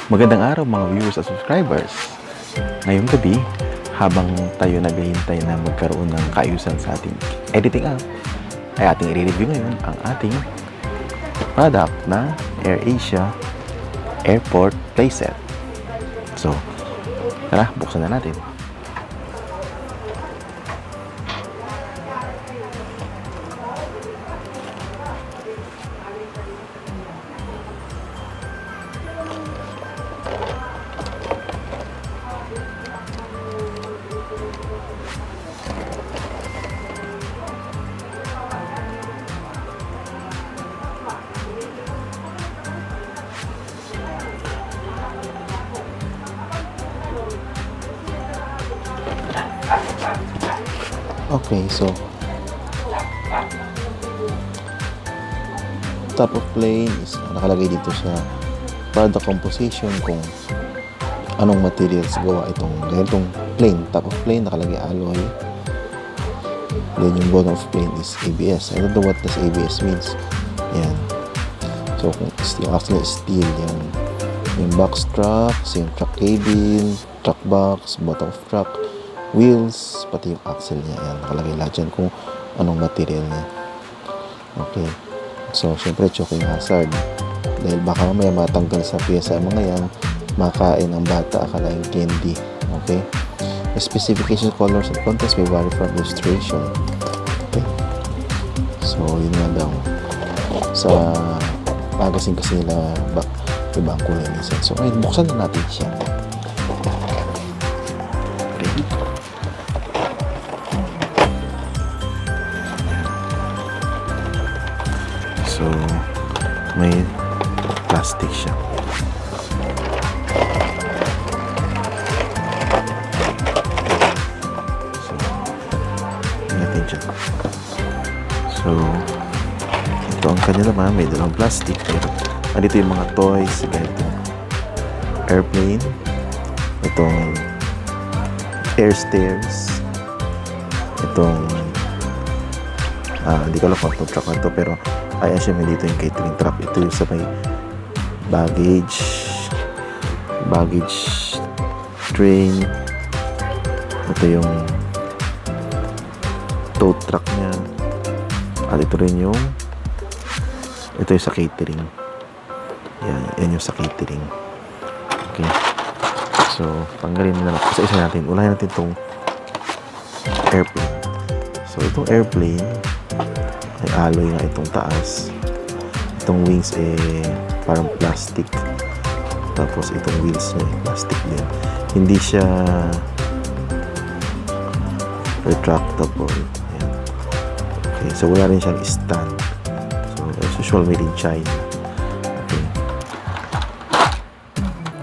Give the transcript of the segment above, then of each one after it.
Magandang araw mga viewers at subscribers. Ngayong gabi, habang tayo naghihintay na magkaroon ng kaayusan sa ating editing app, ay ating i-review ngayon ang ating product na AirAsia Airport Playset. So, tara, buksan na natin. Okay, so top of plane is nakalagay dito sa product composition kung anong materials gawa itong ganitong plane. Top of plane nakalagay alloy. Then yung bottom of plane is ABS. I don't know what this ABS means. Yan. So kung yung actually steel, yung box trucks, yung truck cabin, truck box, bottom of truck, wheels, pati yung axle niya. Ayan, nakalagay lahat dyan kung anong material niya. Okay. So, syempre, choking hazard. Dahil baka mamaya matanggal sa pyesa ang mga yan, makain ang bata, akala yung candy. Okay. The specification, colors, and contents may vary from illustration. Okay. So, yun nga daw. Sa magazine kasi nila, iba ang kulay niya. So, ngayon, buksan na natin siya. So, may plastic siya. So, natin siya. So, ito ang kanya naman. May dalang plastic. Andito yung mga toys. Ganito. Airplane. Itong air stairs. Itong hindi ko alam kung itong truck na ito, pero ay siya may dito yung catering truck. Ito yung sa may baggage train. Ito yung tow truck niya. At ito rin yung sa catering. Yan yung sa catering. Okay, so tanggalin na lang sa isa natin. Unahin natin itong airplane. So itong airplane ay alloy nga itong taas. Itong wings parang plastic. Tapos itong wheels niya plastic din. Hindi siya retractable. Ayan. Okay, so wala rin siyang stand. So as usual, made in China. Okay.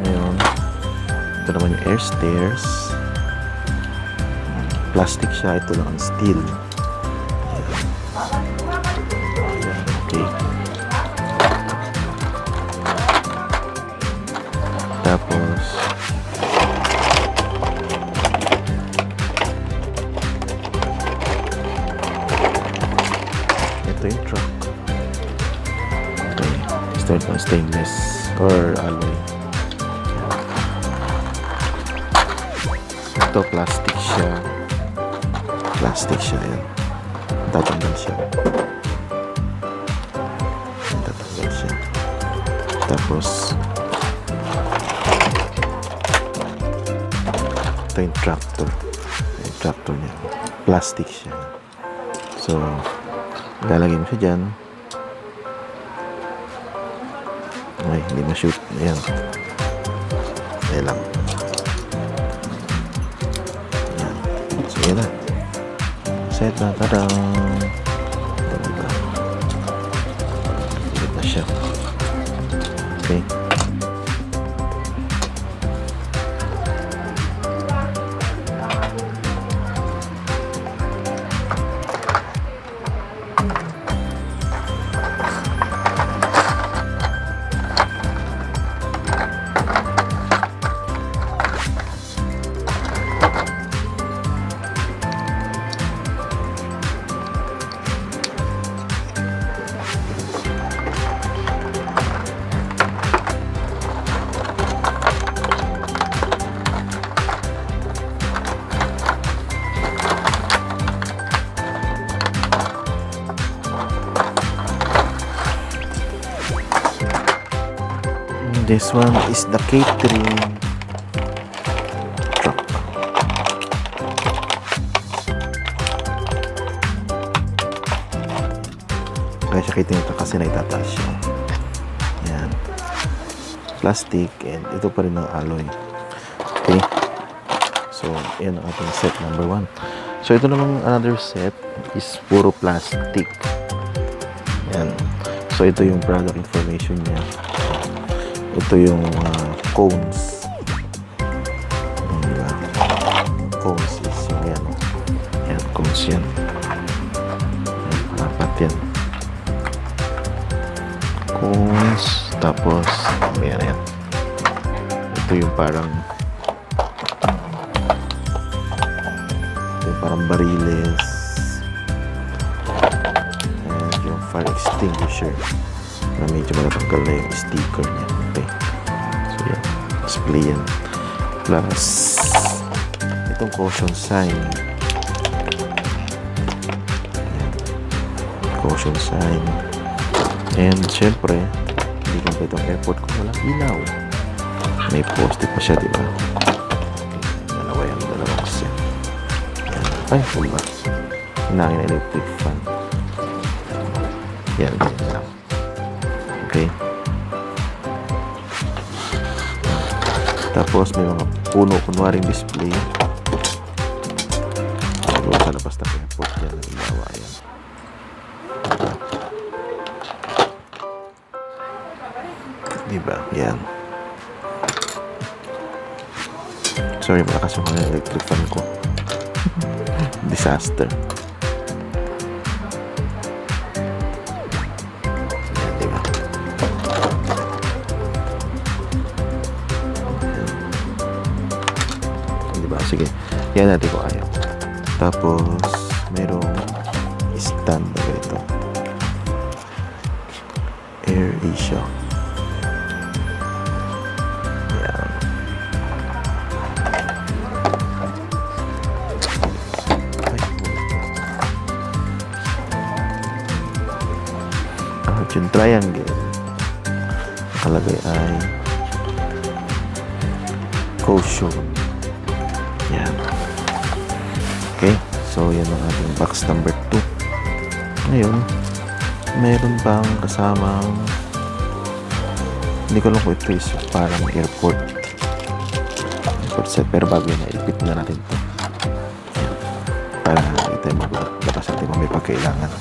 Ngayon, ito naman yung air stairs. Plastic siya. Ito lang ang steel. Tapos ito yung truck. Okay, stainless or alloy. Ito plastic siya. Yan. Tatanggal siya. Tapos ito yung tractor niya, plastic siya. So lalagay mo siya dyan. Ay, hindi ma-shoot. Ayan lang. Ayan. So yan na, set na. Tarang na siya. Okay. This one is the catering truck. Kaya siya catering truck kasi naitataas siya. Yan. Plastic, and ito pa rin ang alloy. Okay. So, yan ang ating set number 1. So, ito namang another set is puro plastic. Yan. So, ito yung product information niya. Ito yung cones. Diba? Cones is yung yan. Yan, cones yan. Apat yan. Cones. Tapos, yan. Ito yung parang bariles. And yung fire extinguisher na medyo matatanggal na yung sticker niya. Okay. So, yan. Display yan. Plus, itong caution sign. Yan. Caution sign. And, syempre, hindi kung itong airport kung walang ilaw. May post-it pa siya, diba? Dalawa yan. Dalawang set. Ay, wala. Hinangin na electric fan. Yan, ganyan lang. Okay. Tapos, may mga puno, kunwaring display. Doon sa labas na airport yan, ang ilaw. Ayan. Diba? Yan. Sorry, malakas yung mga electric fan ko. Disaster. Yan, diba? Diba? Sige. Yan natin kung ayaw. Tapos, merong stand na ganito. Air Asia. Yung triangle nakalagay ay caution. Yan. Okay, so yan ang ating box number 2. Ngayon, mayroon pang kasamang, hindi ko alam kung ito is parang airport set, pero bago yun, ilipit na natin ito. Yan. Para ito yung maglabas natin kung may pagkailangan.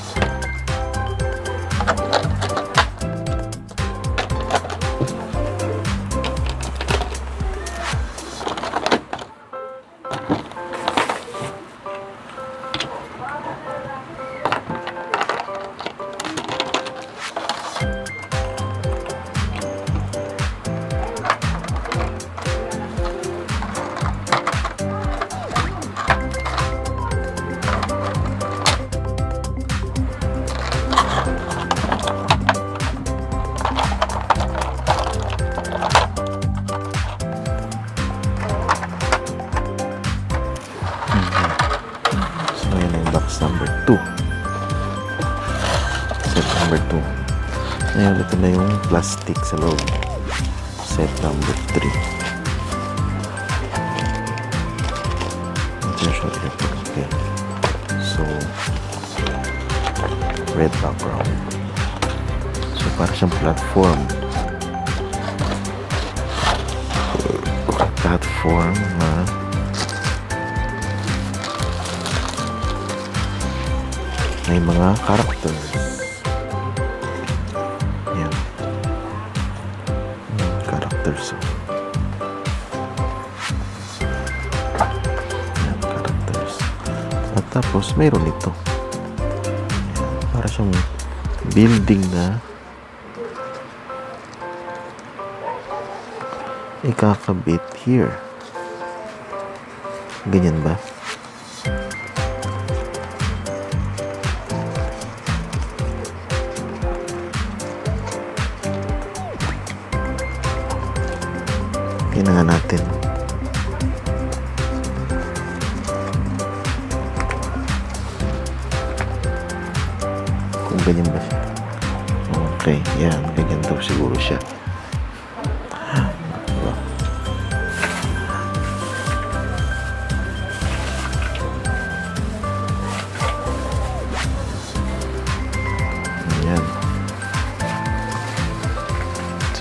Number 2. Set number 2. Ngayon, ito na yung plastic sa loob. Set number 3. Okay. So, red background. So, para siyang platform. Platform na may mga characters. Yan. Characters. Yan, characters. At tapos, mayroon ito. Yan. Para siyang building na ikakabit here. Ganyan ba? Tingnan natin. Kung ganyan ba siya. Okay, yan. Ganyan daw siguro siya.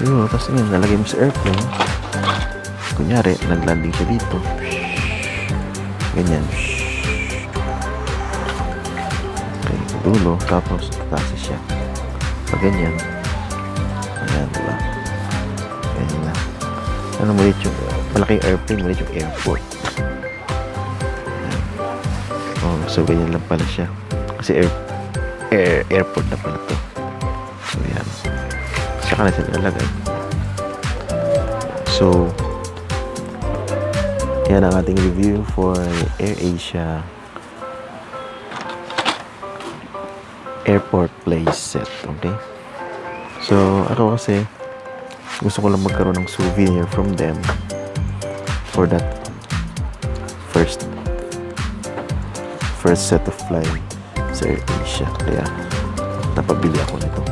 Siguro, tapos yun, nalagay mo sa airplane. Kunyari, naglanding siya dito. Ganyan. Okay, dulo, tapos tatasa siya. Pag ganyan. Ayan, diba? Ganyan na. Ano, maliit yung, malaking airplane, maliit yung airport. Ayan. Oh, so ganyan lang pala siya. Kasi airport na pala to. So, yan. Saka na siya nalagay. So, yan ang ating review for AirAsia Airport Place Set. Okay? So, ako kasi gusto ko lang magkaroon ng souvenir from them for that first set of flying sa AirAsia. Kaya, napabili ako nito.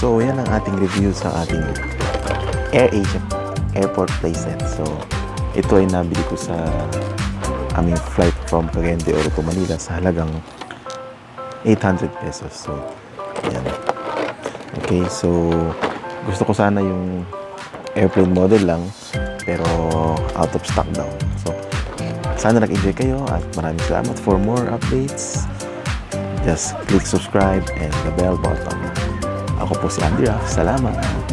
So, yan ang ating review sa ating AirAsia Airport Playset. So, ito ay nabili ko sa aming flight from Cagayan de Oro to Manila sa halagang 800 pesos. So, yan. Okay, so, gusto ko sana yung airplane model lang, pero out of stock daw. So, sana nag-enjoy kayo at maraming salamat. For more updates, just click subscribe and the bell button. Ako po si Andy Raff. Salamat!